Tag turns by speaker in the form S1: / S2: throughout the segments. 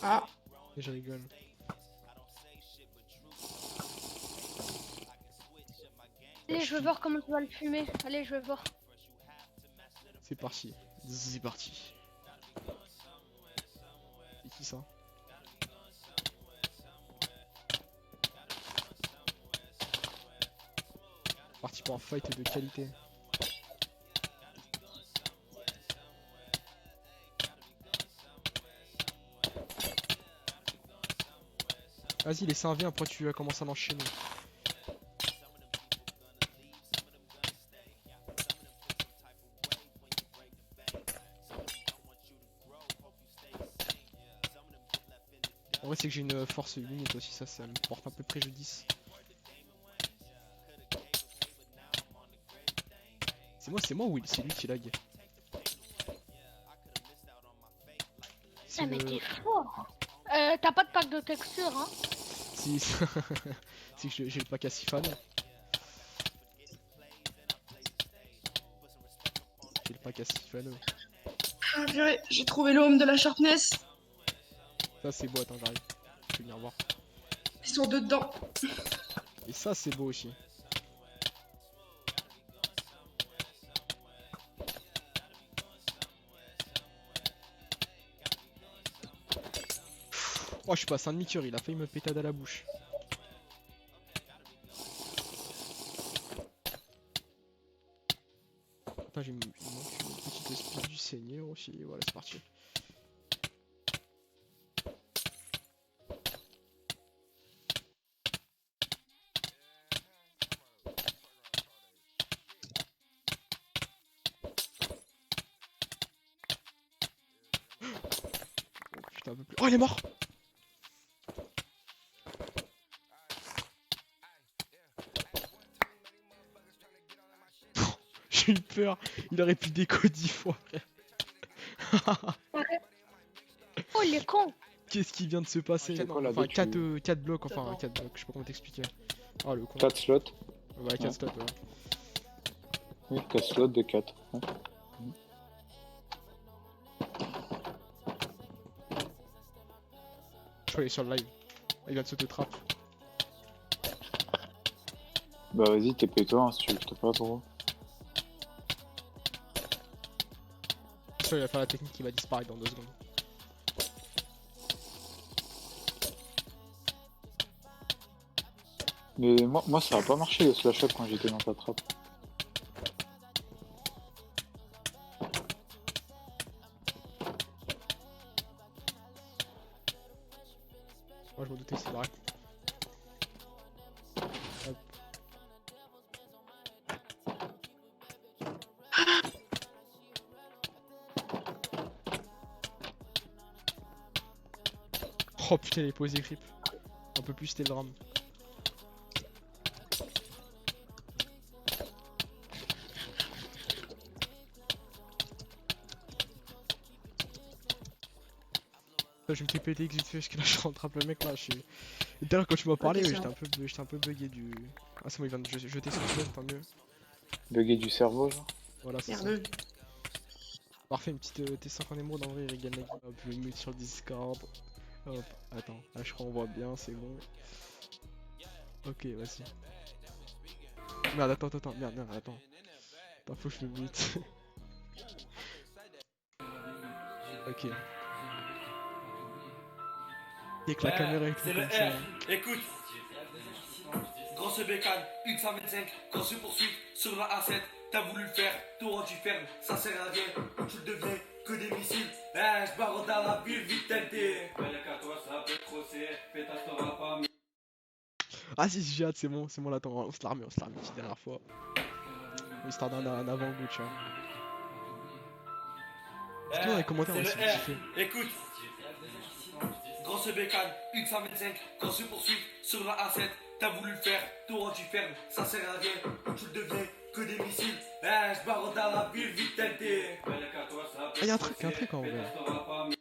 S1: Ah, je rigole.
S2: Allez, je veux voir comment tu vas le fumer. Allez, je veux voir.
S1: C'est parti. C'est parti. C'est qui ça? Parti pour un fight de qualité. Vas-y, les 1v1, pourquoi tu as commencé à l'enchaîner? En vrai, c'est que j'ai une force limite aussi, ça me porte un peu préjudice. C'est moi ou c'est lui qui lag?
S2: Ah, mais t'es fort. T'as pas de pack de texture, hein?
S1: Si, c'est que j'ai le pack à Sifan. J'ai le pack à Sifan.
S3: Ah, purée, j'ai trouvé le home de la sharpness.
S1: Ça c'est beau, attends, j'arrive. Je vais venir voir.
S3: Ils sont dedans.
S1: Et ça c'est beau aussi. Oh, je suis passé un demi-cœur, il a failli me pétade à la bouche. Putain, il me manque une petite espèce du seigneur aussi. Voilà, c'est parti. Oh putain, un peu plus. Oh, il est mort! J'ai eu peur, il aurait pu déco 10 fois, frère.
S2: Oh, il est con.
S1: Qu'est-ce qui vient de se passer?
S4: C'est quoi, là,
S1: Enfin,
S4: dès que
S1: 4 blocs, enfin 4 blocs, je sais pas comment t'expliquer. Oh le con.
S4: 4 slots.
S1: Ouais, 4 slots, ouais.
S4: Oui, 4 slots de 4.
S1: Je peux aller sur le live. Il vient de sauter trap.
S4: Bah vas-y, TP-toi hein, si tu veux pas trop.
S1: Je sais, il va faire la technique qui va disparaître dans 2 secondes.
S4: Mais moi ça a pas marché le slash up quand j'étais dans ta trappe.
S1: Moi je me doutais que c'est vrai. Hop. Oh putain, les posés creep. Un peu plus, c'était le drame. Je me fais péter vite fait parce que là je rattrape le mec là. D'ailleurs, quand tu m'as parlé,
S3: Ok,
S1: ouais,
S3: ça
S1: j'étais un peu bugué du. Ah, c'est bon, il vient de jeter son slot, tant mieux.
S4: Bugger du cerveau genre.
S1: Voilà, c'est ça.
S3: merdeux.
S1: Parfait, une petite T5 en émeraude en vrai, il régale la game. Hop, je vais le mettre sur le Discord. Hop, attends, là je crois qu'on voit bien, c'est bon. Ok, vas-y. Merde, attends, merde, attends. Attends, faut que je le mute. Ok. Et que la caméra est tout
S5: C'est le
S1: comme ça.
S5: R, écoute. Grosse bécane, X125, grosse poursuite sur la A7. T'as voulu le faire, tout rendu ferme, ça sert à rien. Tu le deviens que des missiles. Je barre dans la ville, vite t'aider. Belle qu'à toi, ça peut crosser. Pétasse t'auras pas mis.
S1: Ah si, j'ai hâte, c'est bon là, attends, on se l'a remis une petite dernière fois. Histoire d'un avant-goût, tu vois. Dis-moi dans les commentaires
S5: C'est
S1: ouais,
S5: le
S1: si vous kiffez.
S5: R, écoute. Grosse bécane, X125, grosse poursuite sur la A7. T'as voulu le faire, tout rendu ferme, ça sert à rien. Tu le deviens que des missiles. Je barre dans la ville, vite t'aider. Belle qu'à toi, ça peut
S1: Ah, y'a un truc en vrai.
S5: Pétasse t'auras pas mis.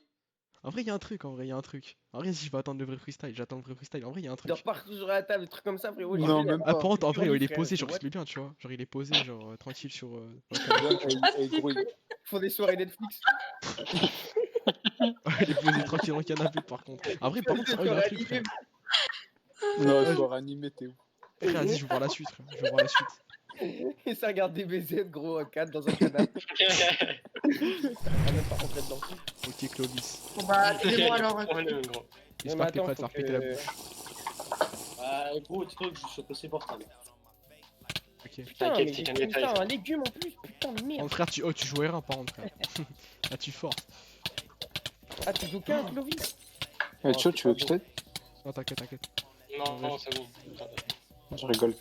S1: En vrai, y'a un truc, en vrai, y'a un truc. En vrai, si je vais attendre le vrai freestyle, j'attends le vrai freestyle. En vrai, y'a un
S6: Il dort
S1: truc.
S6: partout sur la table, des trucs comme ça, frérot.
S4: Non,
S6: j'ai vu,
S4: même
S1: Ah,
S4: pas.
S1: par contre, en vrai,
S6: Sur lui,
S1: il est
S6: frère,
S1: posé,
S6: c'est
S1: genre, il
S6: what?
S1: se met bien, tu vois. Genre, il est posé, genre, tranquille sur la
S4: Ouais,
S1: caméra, tu vois.
S4: gros,
S6: Ils font des soirées Netflix.
S1: Il est posé tranquille dans le canapé par contre. Après, par contre, oh, il y a un truc, frère.
S4: Non, je dois réanimer Théo.
S1: Frère, vas-y, je veux voir la suite, frère. Je veux voir la suite.
S6: Et ça regarde des BZ, gros, à 4 dans un canapé. On même pas rentrer dedans.
S1: Ok, Clovis.
S3: Bon bah, aidez-moi alors.
S7: Ouais, le gros.
S1: J'espère que t'es prêt à te
S6: faut
S1: faire péter la
S6: que-
S1: bouche.
S7: Ah, gros, dis-toi que je suis passé portable.
S1: Ok.
S6: Putain,
S7: T'inquiète,
S6: mais
S7: c'est
S6: j'ai
S7: qu'un
S6: putain,
S7: détail, ça.
S6: un légume en plus, putain de
S1: Oh,
S6: merde.
S1: frère, tu jouais rien, par contre, frère. Là, tu forces.
S6: Ah, tu joues qu'un Clovis?
S4: Eh, Tcho, tu veux que je t'aide?
S1: Non, t'inquiète, t'inquiète.
S7: Non, non, c'est bon.
S4: Je rigole.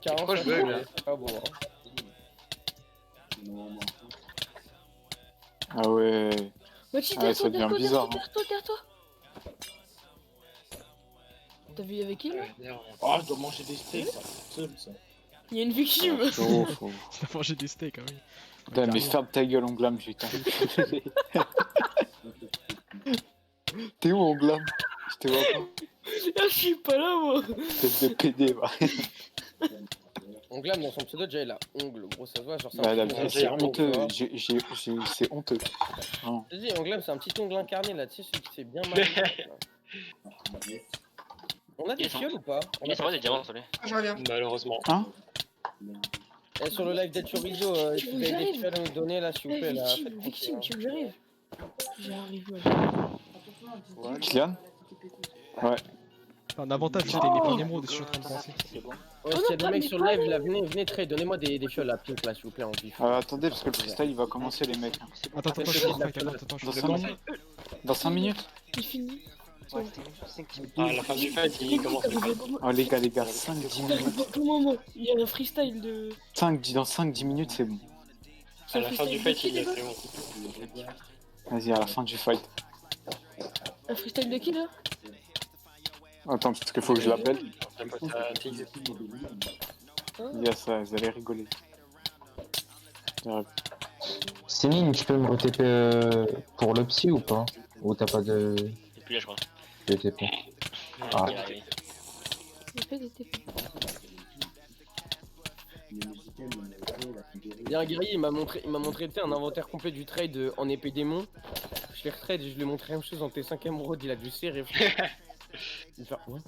S6: Carrément,
S7: quoi,
S6: ça,
S7: je veux, là
S6: c'est pas bon. Hein.
S4: Ah ouais.
S2: Vas-y,
S4: Ah ouais, ça devient bizarre.
S2: derrière-toi. T'as vu avec qui là?
S7: Oh, je dois manger des steaks, ça. Seul, ça.
S2: Il y a une victime.
S4: Théo, faut...
S1: Il a mangé des steaks, hein, oui.
S4: Putain, mais ferme ta gueule, on glame, j'ai été T'es où, on glame? Je te vois pas.
S2: Ah, je suis pas là, moi.
S4: Tête de PD, va.
S6: On glame dans son pseudo déjà il a ongle, gros, ça se voit, genre c'est
S4: Bah,
S6: un
S4: la
S6: petit
S4: vie,
S6: ongle,
S4: c'est
S6: ongle,
S4: honteux.
S6: tu vois.
S4: C'est honteux. Vraiment.
S6: Je te dis, on glame, c'est un petit ongle incarné là, tu sais, celui qui fait bien mal. On a des fioles ou pas? On a
S8: Ça va des diamants, salut.
S3: Je reviens.
S7: Malheureusement.
S4: Hein?
S6: Eh, sur le live d'El Chorizo, si vous avez des fioles à nous donner là, s'il vous plaît, là. faites
S2: Victime, tu veux que j'arrive? J'arrive, ouais.
S4: Kylian? Ouais.
S1: T'as un avantage, c'était une épée en émeraude, je suis en train de penser.
S6: Ouais, s'il y a des mecs sur le live, là, venez trade, donnez-moi des fioles à pink là, s'il vous plaît, en vif.
S4: Attendez, parce que le freestyle il va commencer, les mecs.
S1: Attends, je suis en fight, attends, je
S4: Dans
S1: suis
S4: 5 minutes. Dans 5 minutes?
S2: Il finit.
S7: Ah, la fin du fight, il commence.
S4: Oh, les gars, 5-10 minutes.
S2: Comment il y a un freestyle de.
S4: 5, dans 5-10 minutes, c'est bon.
S7: À la fin du fight, il est fait bon.
S4: Vas-y, à la fin du fight.
S2: Un freestyle de qui là?
S4: Attends, parce qu'il faut que je l'appelle.
S7: Ta pote à Tiggs.
S4: Yes, vous allez rigoler.
S9: Céline, tu peux me re-TP pour le psy ou pas? Ou t'as pas de
S8: Et puis là, je crois.
S9: TP? Ah.
S8: Il y arrive.
S2: Il fait des TP.
S6: Il y a un guerrier, il m'a montré tu sais, un inventaire complet du trade en épée démon. Je l'ai retrade et je lui ai montré la même chose en T5 émeraude, il a dû serrer. Il fait ouais.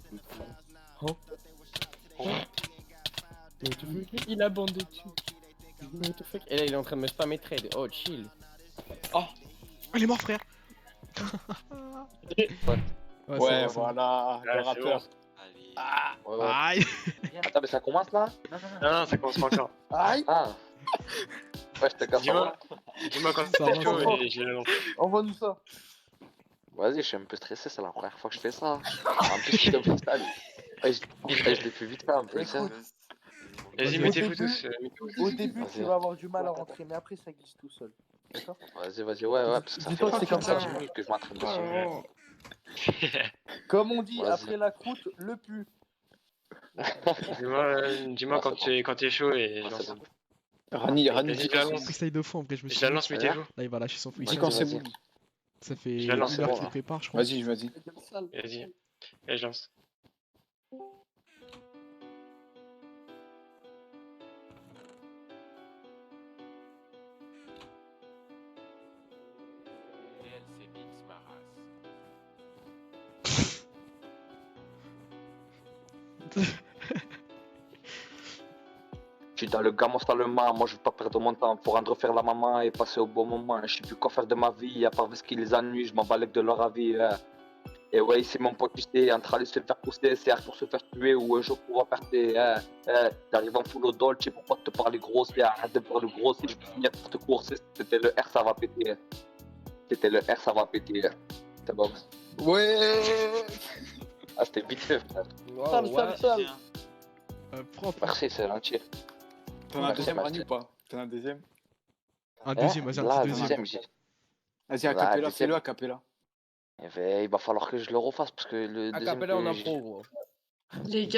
S6: Oh.
S2: Il a bandé dessus.
S6: What the fuck? Et là il est en train de me spammer trade. Oh chill.
S1: Oh, il est mort, frère.
S4: Ouais, voilà, le rappeur.
S1: Aïe.
S8: Attends, mais ça commence là?
S7: Non, ça commence pas encore.
S4: Aïe!
S8: Ah. Ouais, je te casse
S7: Dis-moi quand
S1: Ça va,
S7: c'est chaud et j'ai la lance.
S4: Envoie-nous ça.
S8: Vas-y, je suis un peu stressé, c'est la première fois que je fais ça. En plus, je suis comme ça. Ouais, je l'ai fait vite fait un peu, ça.
S7: Vas-y, mettez-vous tous.
S10: Au début,
S8: Vas-y.
S10: tu vas avoir du mal à rentrer, mais après, ça glisse tout seul. D'accord?
S8: Vas-y, ouais, parce que ça fait
S10: Dis-toi que c'est comme ça.
S8: 10 minutes que je m'entraîne dessus.
S10: Comme on dit,
S8: Vas-y.
S10: après la croûte, le pu.
S7: Dis-moi quand tu es chaud et je
S8: Ouais,
S7: lance.
S8: c'est bon.
S4: Rani,
S7: Vas-y, je la lance.
S1: Freestyle de fou, en vrai, je me suis
S7: Je la
S1: dit.
S7: lance, mettez-vous.
S1: Là, il va lâcher son
S4: Dis
S1: freestyle.
S4: quand c'est
S8: Vas-y.
S4: bon.
S1: Ça fait
S7: Je la lance,
S1: une
S7: c'est
S1: heure
S7: bon,
S1: qu'il
S7: là.
S1: prépare, je crois.
S4: Vas-y.
S7: Vas-y. Et je lance.
S8: Je suis dans le gamos dans le mât, moi je veux pas perdre mon temps pour rendre faire la maman et passer au bon moment. Je sais plus quoi faire de ma vie, à part ce qui les ennuie, je m'en bats de leur avis. Et ouais, c'est mon pote, tu sais, entre aller se faire pousser, c'est pour se faire tuer ou un jour pour repartir. T'arrives en full au dolce, pourquoi te parler grossier, arrête de parler grossier, je peux finir pour te courser. C'était le R, ça va péter. C'était le R, ça va péter. C'est bon.
S4: Ouais!
S8: Ah, c'était vite fait, frère.
S10: Sale.
S1: Propre.
S8: Merci, c'est gentil.
S4: T'en as un deuxième, Rani, ou pas? T'en as un deuxième?
S1: Un deuxième, vas-y, un
S8: Là,
S1: petit deuxième.
S8: j'ai-
S4: Vas-y, à
S8: Là,
S4: Capella,
S8: deuxième.
S4: fais-le à Capella.
S8: Il va falloir que je le refasse parce que le
S6: A
S8: deuxième
S6: cappella en
S8: que j'ai-
S6: impro, gros.
S3: Les gars.